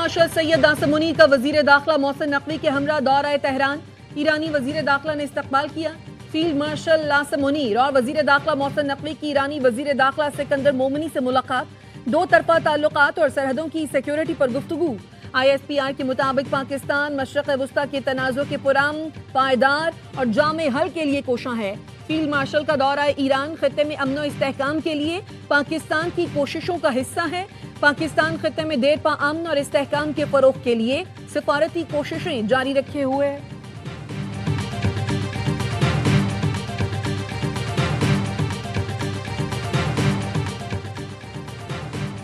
Martial Syed Asim Munir کا وزیر داخلہ محسن نقوی کے ہمراہ دورہ تہران۔ ایرانی وزیر داخلہ نے استقبال کیا۔ فیلڈ مارشل عاصم منیر اور وزیر داخلہ محسن نقوی کی ایرانی وزیر داخلہ سکندر مومنی سے ملاقات، دو طرفہ تعلقات اور سرحدوں کی سیکیورٹی پر گفتگو۔ ISPR کے مطابق پاکستان مشرق وسطی کے تنازع کے پرامن، پائیدار اور جامع حل کے لیے کوشاں ہے۔ فیلڈ مارشل کا دورہ ایران خطے میں امن و استحکام کے لیے پاکستان کی کوششوں کا حصہ ہے۔ پاکستان خطے میں دیر پا امن اور استحکام کے فروغ کے لیے سفارتی کوششیں جاری رکھے ہوئے ہے۔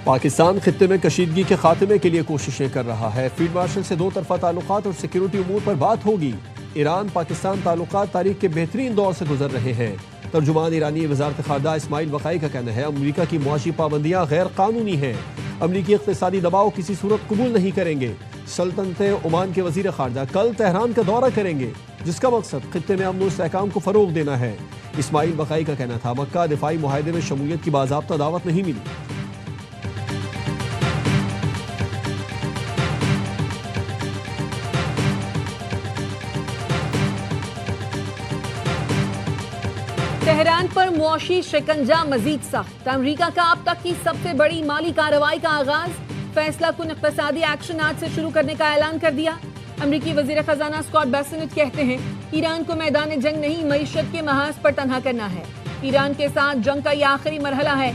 پاکستان خطے میں کشیدگی کے خاتمے کے لیے کوششیں کر رہا ہے۔ فیلڈ مارشل سے دو طرفہ تعلقات اور سیکیورٹی امور پر بات ہوگی۔ ایران پاکستان تعلقات تاریخ کے بہترین دور سے گزر رہے ہیں۔ ترجمان ایرانی وزارت خارجہ اسماعیل بقائی کا کہنا ہے امریکہ کی معاشی پابندیاں غیر قانونی ہیں۔ امریکی اقتصادی دباؤ کسی صورت قبول نہیں کریں گے۔ سلطنت عمان کے وزیر خارجہ کل تہران کا دورہ کریں گے، جس کا مقصد خطے میں امن و استحکام کو فروغ دینا ہے۔ اسماعیل بقائی کا کہنا تھا مکہ دفاعی معاہدے میں شمولیت کی باضابطہ دعوت نہیں ملی۔ تہران پر معاشی شکنجہ مزید سخت، امریکہ کا اب تک کی سب سے بڑی مالی کارروائی کا آغاز، فیصلہ کن اقتصادی ایکشن آج سے شروع کرنے کا اعلان کر دیا۔ امریکی وزیر خزانہ اسکاٹ بیسنٹ کہتے ہیں ایران کو میدان جنگ نہیں معیشت کے محاذ پر تنہا کرنا ہے۔ ایران کے ساتھ جنگ کا یہ آخری مرحلہ ہے،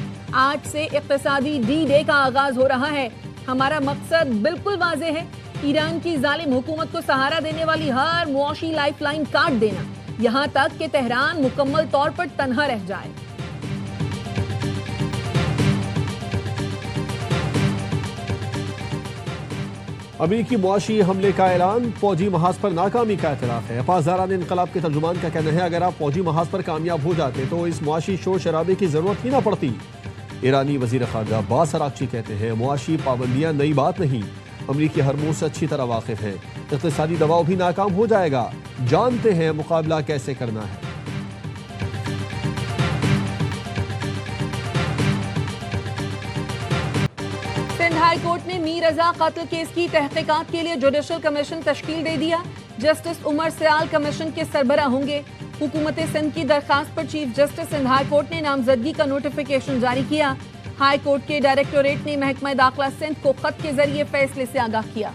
آج سے اقتصادی ڈی ڈے کا آغاز ہو رہا ہے۔ ہمارا مقصد بالکل واضح ہے، ایران کی ظالم حکومت کو سہارا دینے والی ہر معاشی لائف لائن کاٹ دینا، یہاں تک کہ تہران مکمل طور پر تنہا رہ جائے۔ امریکی معاشی حملے کا اعلان، فوجی محاذ پر ناکامی کا اعتراف ہے۔ پاسداران انقلاب کے ترجمان کا کہنا ہے اگر آپ فوجی محاذ پر کامیاب ہو جاتے تو اس معاشی شور شرابے کی ضرورت ہی نہ پڑتی۔ ایرانی وزیر خارجہ عباس اراغچی کہتے ہیں معاشی پابندیاں نئی بات نہیں، امریکی ہرموز سے اچھی طرح واقف ہیں، اقتصادی دباؤ بھی ناکام ہو جائے گا، جانتے ہیں مقابلہ کیسے کرنا ہے۔ سندھ ہائی کورٹ نے میر رضا قتل کیس کی تحقیقات کے لیے جوڈیشل کمیشن تشکیل دے دیا۔ جسٹس عمر سیال کمیشن کے سربراہ ہوں گے۔ حکومت سندھ کی درخواست پر chief justice Sindh high court نے نامزدگی کا نوٹیفیکیشن جاری کیا۔ ہائی کورٹ کے ڈائریکٹوریٹ نے محکمہ داخلہ سندھ کو خط کے ذریعے فیصلے سے آگاہ کیا۔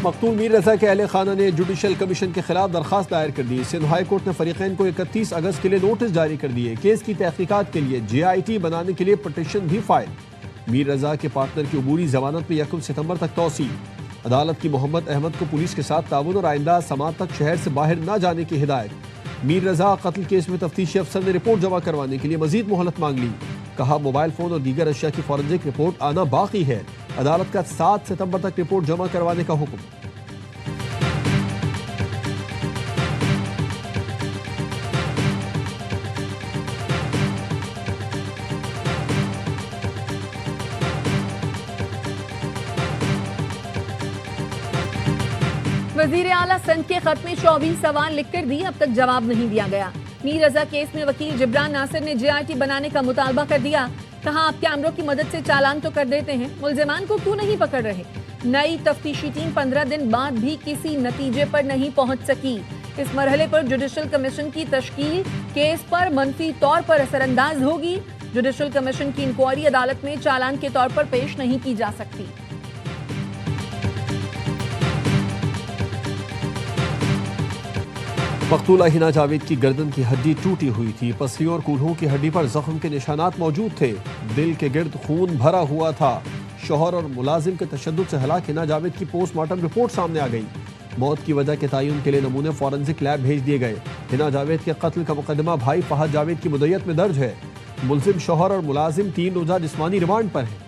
مقتول میر رضا کے اہل خانہ نے جوڈیشل کمیشن کے خلاف درخواست دائر کر دی۔ سندھ ہائی کورٹ نے فریقین کو 31 اگست کے لیے نوٹس جاری کر دیے۔ کیس کی تحقیقات کے لیے JIT بنانے کے لیے پٹیشن بھی فائل۔ میر رضا کے پارٹنر کی عبوری ضمانت میں 1 ستمبر تک توسیع۔ عدالت کی محمد احمد کو پولیس کے ساتھ تعاون اور آئندہ سماعت تک شہر سے باہر نہ جانے کی ہدایت۔ میر رضا قتل کیس میں تفتیشی افسر نے رپورٹ جمع کروانے کے لیے مزید مہلت مانگ لی۔ کہا موبائل فون اور دیگر اشیاء کی فورنزک رپورٹ آنا باقی ہے۔ عدالت کا 7 ستمبر تک رپورٹ جمع کروانے کا حکم۔ وزیر اعلیٰ سندھ کے خط میں 24 سوال لکھ کر دی، اب تک جواب نہیں دیا گیا۔ میر رضا کیس میں وکیل جبران ناصر نے JIT بنانے کا مطالبہ کر دیا۔ کہا آپ کیمروں کی مدد سے چالان تو کر دیتے ہیں، ملزمان کو کیوں نہیں پکڑ رہے؟ نئی تفتیشی ٹیم 15 دن بعد بھی کسی نتیجے پر نہیں پہنچ سکی۔ اس مرحلے پر جوڈیشل کمیشن کی تشکیل کیس پر منفی طور پر اثر انداز ہوگی۔ جوڈیشل کمیشن کی انکوائری عدالت میں چالان کے طور پر پیش نہیں کی جا سکتی۔ مقتولہ ہنا جاوید کی گردن کی ہڈی ٹوٹی ہوئی تھی، پسلیوں اور کولہوں کی ہڈی پر زخم کے نشانات موجود تھے، دل کے گرد خون بھرا ہوا تھا۔ شوہر اور ملازم کے تشدد سے ہلاک ہنا جاوید کی پوسٹ مارٹم رپورٹ سامنے آ گئی۔ موت کی وجہ کے تعین کے لیے نمونے فورنزک لیب بھیج دیے گئے۔ ہنا جاوید کے قتل کا مقدمہ بھائی فہد جاوید کی مدعیت میں درج ہے۔ ملزم شوہر اور ملازم 3 روزہ جسمانی ریمانڈ پر ہیں۔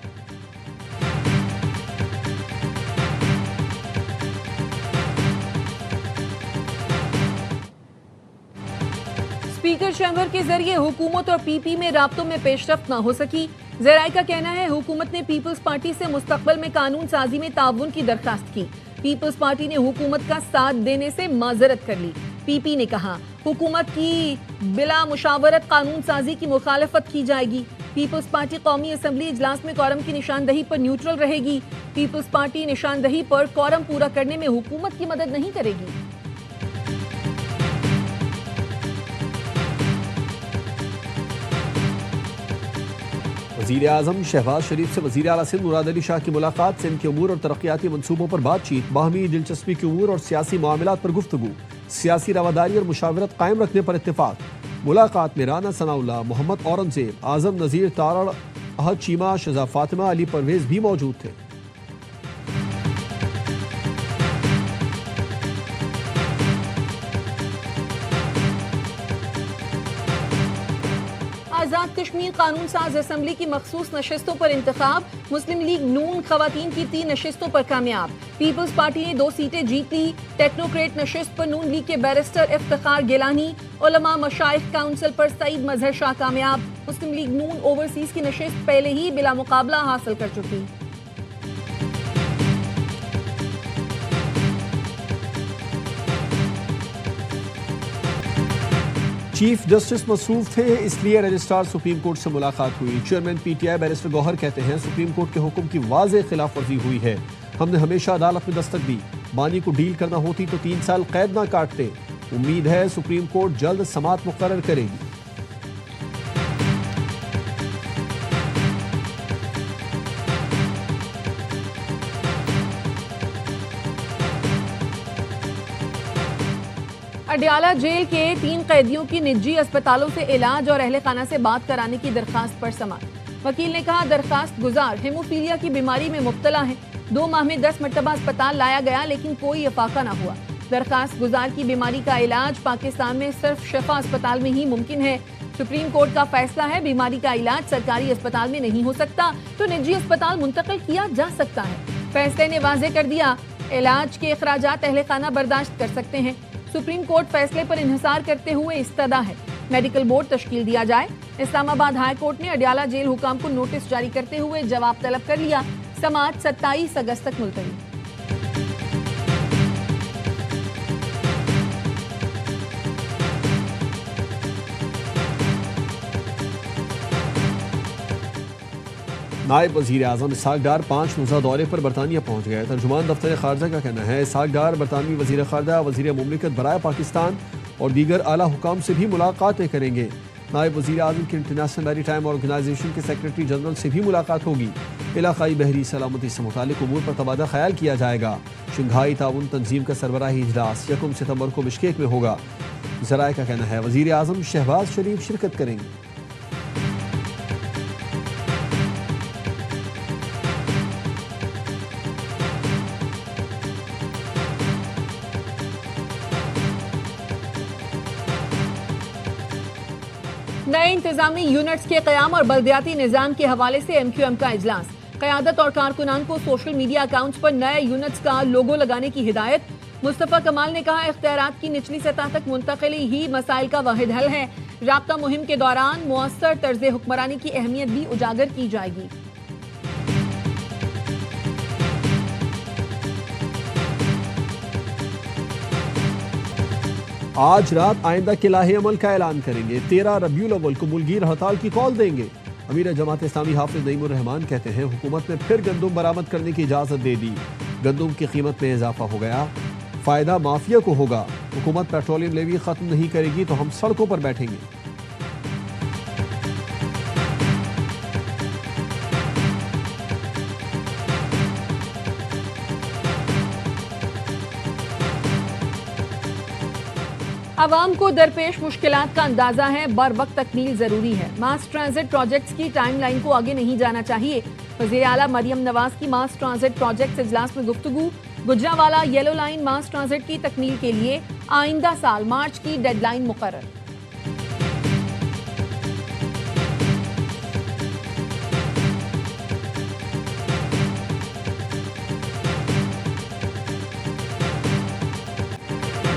اسپیکر چیمبر کے ذریعے حکومت اور PP میں رابطوں میں پیش رفت نہ ہو سکی۔ ذرائع کا کہنا ہے حکومت نے پیپلز پارٹی سے مستقبل میں قانون سازی میں تعاون کی درخواست کی۔ پیپلز پارٹی نے حکومت کا ساتھ دینے سے معذرت کر لی۔ پی پی نے کہا حکومت کی بلا مشاورت قانون سازی کی مخالفت کی جائے گی. پیپلز پارٹی قومی اسمبلی اجلاس میں کورم کی نشاندہی پر نیوٹرل رہے گی. پیپلز پارٹی نشاندہی پر کورم پورا کرنے میں حکومت کی مدد نہیں کرے گی. وزیر اعظم شہباز شریف سے وزیر اعلیٰ سندھ مراد علی شاہ کی ملاقات. سندھ کے امور اور ترقیاتی منصوبوں پر بات چیت. باہمی دلچسپی کے امور اور سیاسی معاملات پر گفتگو. سیاسی رواداری اور مشاورت قائم رکھنے پر اتفاق. ملاقات میں رانا ثناء اللہ، محمد اورنگزیب، اعظم نذیر تارڑ، احد چیمہ، شہزاد فاطمہ، علی پرویز بھی موجود تھے. آزاد کشمیر قانون ساز اسمبلی کی مخصوص نشستوں پر انتخاب. مسلم لیگ نون خواتین کی 3 نشستوں پر کامیاب. پیپلز پارٹی نے 2 سیٹیں جیت لی. ٹیکنوکریٹ نشست پر نون لیگ کے بیرسٹر افتخار گیلانی. علماء مشائخ کونسل پر سعید مظہر شاہ کامیاب. مسلم لیگ نون اوورسیز کی نشست پہلے ہی بلا مقابلہ حاصل کر چکی. چیف جسٹس مصروف تھے، اس لیے رجسٹرار سپریم کورٹ سے ملاقات ہوئی. Chairman P T I barrister Gohar کہتے ہیں سپریم کورٹ کے حکم کی واضح خلاف ورزی ہوئی ہے. ہم نے ہمیشہ عدالت میں دستک دی. بانی کو ڈیل کرنا ہوتی تو 3 سال قید نہ کاٹتے. امید ہے سپریم کورٹ جلد سماعت مقرر کرے گی. اڈیالہ جیل کے 3 قیدیوں کی نجی اسپتالوں سے علاج اور اہل خانہ سے بات کرانے کی درخواست پر سماعت. وکیل نے کہا درخواست گزار ہیموفیلیا کی بیماری میں مبتلا ہیں. 2 ماہ میں 10 مرتبہ اسپتال لایا گیا لیکن کوئی افاقہ نہ ہوا. درخواست گزار کی بیماری کا علاج پاکستان میں صرف شفا اسپتال میں ہی ممکن ہے. سپریم کورٹ کا فیصلہ ہے بیماری کا علاج سرکاری اسپتال میں نہیں ہو سکتا تو نجی اسپتال منتقل کیا جا سکتا ہے. فیصلے نے واضح کر دیا علاج کے اخراجات اہل خانہ برداشت کر سکتے ہیں. سپریم کورٹ فیصلے پر انحصار کرتے ہوئے استدعا ہے میڈیکل بورڈ تشکیل دیا جائے. اسلام آباد ہائی کورٹ نے اڈیالہ جیل حکام کو نوٹس جاری کرتے ہوئے جواب طلب کر لیا. سماعت 27 اگست تک ملتوی. نائب وزیر اعظم اسحاق ڈار 5 روزہ دورے پر برطانیہ پہنچ گئے. ترجمان دفتر خارجہ کا کہنا ہے اسحاق ڈار برطانوی وزیر خارجہ، وزیر مملکت برائے پاکستان اور دیگر اعلیٰ حکام سے بھی ملاقاتیں کریں گے. نائب وزیر اعظم کی انٹرنیشنل میری ٹائم آرگنائزیشن کے سیکرٹری جنرل سے بھی ملاقات ہوگی. علاقائی بحری سلامتی سے متعلق امور پر تبادلہ خیال کیا جائے گا. شنگھائی تعاون تنظیم کا سربراہی اجلاس 1 ستمبر کو بشکیک میں ہوگا. ذرائع کا کہنا ہے وزیر اعظم شہباز شریف شرکت کریں گے. نئے انتظامی یونٹس کے قیام اور بلدیاتی نظام کے حوالے سے ایم کیو ایم کا اجلاس. قیادت اور کارکنان کو سوشل میڈیا اکاؤنٹس پر نئے یونٹس کا لوگو لگانے کی ہدایت. مصطفیٰ کمال نے کہا اختیارات کی نچلی سطح تک منتقلی ہی مسائل کا واحد حل ہے. رابطہ مہم کے دوران مؤثر طرز حکمرانی کی اہمیت بھی اجاگر کی جائے گی. آج رات آئندہ کے لاہے عمل کا اعلان کریں گے. 13 ربیع الاول کو ملگیر ہڑتال کی کال دیں گے. امیر جماعت اسلامی حافظ نعیم الرحمان کہتے ہیں حکومت نے پھر گندم برآمد کرنے کی اجازت دے دی. گندم کی قیمت میں اضافہ ہو گیا، فائدہ مافیا کو ہوگا. حکومت پیٹرولیم لیوی ختم نہیں کرے گی تو ہم سڑکوں پر بیٹھیں گے. عوام کو درپیش مشکلات کا اندازہ ہے، بر وقت تکمیل ضروری ہے. ماس ٹرانزٹ پروجیکٹس کی ٹائم لائن کو آگے نہیں جانا چاہیے. وزیر اعلیٰ مریم نواز کی ماس ٹرانزٹ پروجیکٹس اجلاس میں گفتگو. گجرانوالہ یلو لائن ماس ٹرانزٹ کی تکمیل کے لیے آئندہ سال مارچ کی ڈیڈ لائن مقرر.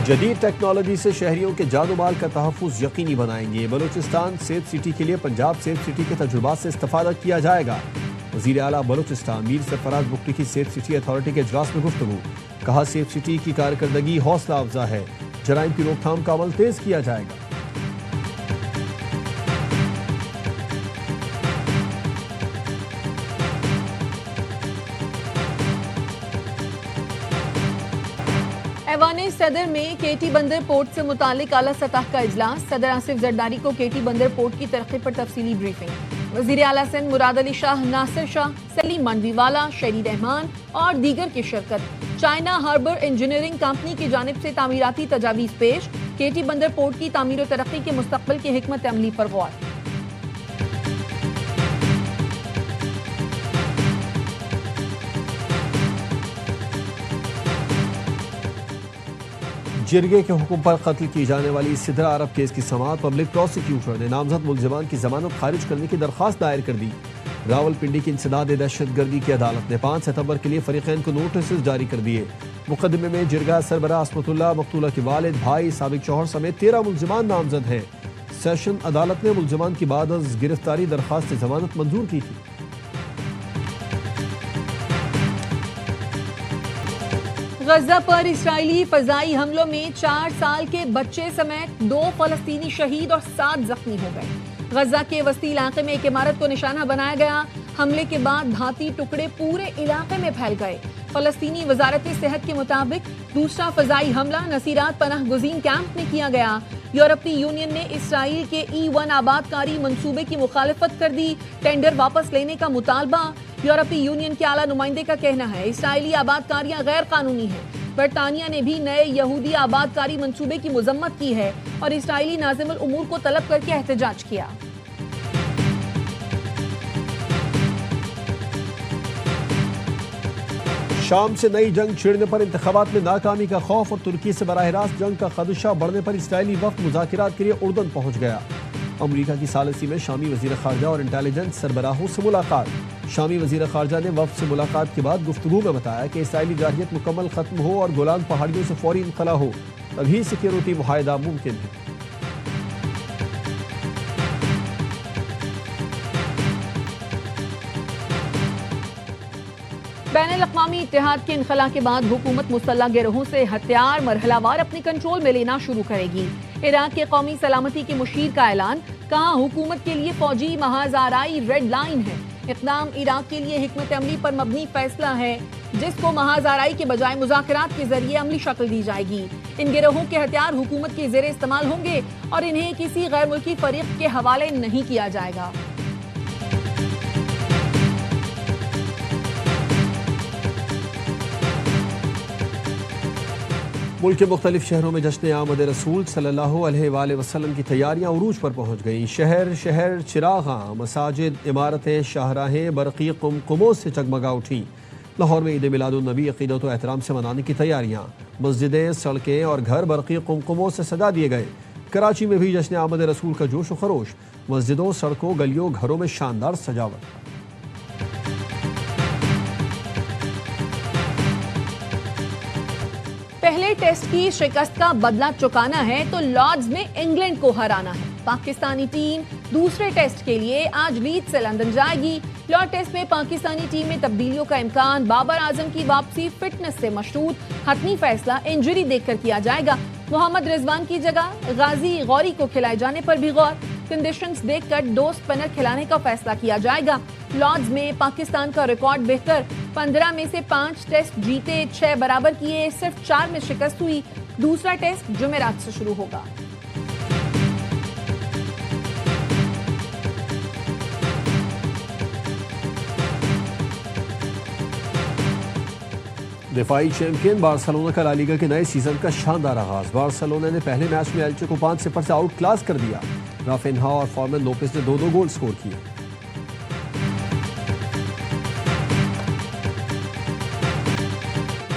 جدید ٹیکنالوجی سے شہریوں کے جان و مال کا تحفظ یقینی بنائیں گے. بلوچستان سیف سٹی کے لیے پنجاب سیف سٹی کے تجربات سے استفادہ کیا جائے گا. وزیر اعلیٰ بلوچستان میر سرفراز بگٹی کی سیف سٹی اتھارٹی کے اجلاس میں گفتگو. کہا سیف سٹی کی کارکردگی حوصلہ افزا ہے. جرائم کی روک تھام کا عمل تیز کیا جائے گا۔ ایوان صدر میں کے ٹی بندر پورٹ سے متعلق اعلیٰ سطح کا اجلاس، صدر آصف زرداری کو کے ٹی بندر پورٹ کی ترقی پر تفصیلی بریفنگ، وزیر اعلیٰ سندھ مراد علی شاہ، ناصر شاہ، سلیم مانڈوی والا، شہری رحمان اور دیگر کی شرکت۔ چائنا ہاربر انجینئرنگ کمپنی کی جانب سے تعمیراتی تجاویز پیش، کے ٹی بندر پورٹ کی تعمیر و ترقی کے مستقبل کی حکمت عملی پر غور۔ جرگے کے حکم پر قتل کی جانے والی سدرا عرب کیس کی سماعت، پبلک پروسیکیوٹر نے نامزد ملزمان کی ضمانت خارج کرنے کی درخواست دائر کر دی۔ راولپنڈی کی انسداد دہشت گردی کی عدالت نے 5 ستمبر کے لیے فریقین کو نوٹسز جاری کر دیے۔ مقدمے میں جرگہ سربراہ عصمت اللہ، مقتولہ کے والد، بھائی، سابق شوہر سمیت 13 ملزمان نامزد ہیں۔ سیشن عدالت نے ملزمان کی بعد از گرفتاری درخواست ضمانت منظور کی تھی۔ غزہ پر اسرائیلی فضائی حملوں میں 4 سال کے بچے سمیت 2 فلسطینی شہید اور 7 زخمی ہو گئے۔ غزہ کے وسطی علاقے میں ایک عمارت کو نشانہ بنایا گیا۔ حملے کے بعد دھاتی ٹکڑے پورے علاقے میں پھیل گئے۔ فلسطینی وزارت صحت کے مطابق دوسرا فضائی حملہ نصیرات پناہ گزین کیمپ میں کیا گیا۔ یورپی یونین نے اسرائیل کے E1 آباد کاری منصوبے کی مخالفت کر دی، ٹینڈر واپس لینے کا مطالبہ۔ یورپی یونین کے اعلیٰ نمائندے کا کہنا ہے اسرائیلی آباد کاریاں غیر قانونی ہیں۔ برطانیہ نے بھی نئے یہودی آباد کاری منصوبے کی مذمت کی ہے اور اسرائیلی ناظم الامور کو طلب کر کے احتجاج کیا۔ شام سے نئی جنگ چھڑنے پر انتخابات میں ناکامی کا خوف اور ترکی سے براہ راست جنگ کا خدشہ بڑھنے پر اسرائیلی وفد مذاکرات کے لیے اردن پہنچ گیا۔ امریکہ کی ثالثی میں شامی وزیر خارجہ اور انٹیلیجنس سربراہوں سے ملاقات۔ شامی وزیر خارجہ نے وفد سے ملاقات کے بعد گفتگو میں بتایا کہ اسرائیلی جارحیت مکمل ختم ہو اور گولان پہاڑیوں سے فوری انخلا ہو، تبھی سیکیورٹی معاہدہ ممکن ہے۔ بین الاقوامی اتحاد کے انخلا کے بعد حکومت مسلح گروہوں سے ہتھیار مرحلہ وار اپنے کنٹرول میں لینا شروع کرے گی۔ عراق کے قومی سلامتی کے مشیر کا اعلان، کہا حکومت کے لیے فوجی محاذ آرائی ریڈ لائن ہے۔ اقدام عراق کے لیے حکمت عملی پر مبنی فیصلہ ہے جس کو محاذ آرائی کے بجائے مذاکرات کے ذریعے عملی شکل دی جائے گی۔ ان گروہوں کے ہتھیار حکومت کے زیر استعمال ہوں گے اور انہیں کسی غیر ملکی فریق کے حوالے نہیں کیا جائے گا۔ ملک کے مختلف شہروں میں جشن آمد رسول صلی اللہ علیہ وآلہ وسلم کی تیاریاں عروج پر پہنچ گئیں۔ شہر شہر چراغاں، مساجد، عمارتیں، شاہراہیں برقی قمقموں سے جگمگا اٹھیں۔ لاہور میں عید میلاد النبی عقیدت و احترام سے منانے کی تیاریاں، مسجدیں، سڑکیں اور گھر برقی قمقموں سے سجا دیے گئے۔ کراچی میں بھی جشن آمد رسول کا جوش و خروش، مسجدوں، سڑکوں، گلیوں، گھروں میں شاندار سجاوٹ۔ پہلے ٹیسٹ کی شکست کا بدلہ چکانا ہے تو لارڈز میں انگلینڈ کو ہرانا ہے۔ پاکستانی ٹیم دوسرے ٹیسٹ کے لیے آج لیڈز سے لندن جائے گی۔ لارڈ ٹیسٹ میں پاکستانی ٹیم میں تبدیلیوں کا امکان، بابر اعظم کی واپسی فٹنس سے مشروط، حتمی فیصلہ انجری دیکھ کر کیا جائے گا۔ محمد رضوان کی جگہ غازی غوری کو کھلائے جانے پر بھی غور، کنڈیشنز دیکھ کر 2 اسپنر کھلانے کا فیصلہ کیا جائے گا۔ لارڈز میں پاکستان کا ریکارڈ بہتر، 15 میں سے 5 ٹیسٹ جیتے، 6 برابر کیے، صرف 4 میں شکست ہوئی۔ دوسرا ٹیسٹ جمعرات سے شروع ہوگا۔ دفاعی چیمپئن بارسلونا کا لا لیگا کے نئے سیزن کا شاندار آغاز۔ بارسلونا نے پہلے میچ میں ایلچے کو 5-0 سے آؤٹ کلاس کر دیا۔ رافینہا اور فارمین لوپس نے 2 گول سکور کیے۔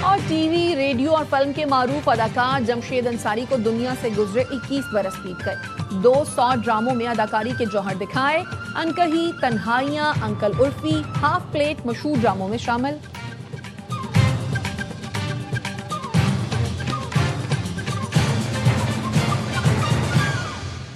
اور ٹی وی، ریڈیو اور فلم کے معروف اداکار جمشید انصاری کو دنیا سے گزرے 21 برس بیت گئے۔ 200 ڈراموں میں اداکاری کے جوہر دکھائے۔ انکہی، تنہائیاں، انکل عرفی، ہاف پلیٹ مشہور ڈراموں میں شامل۔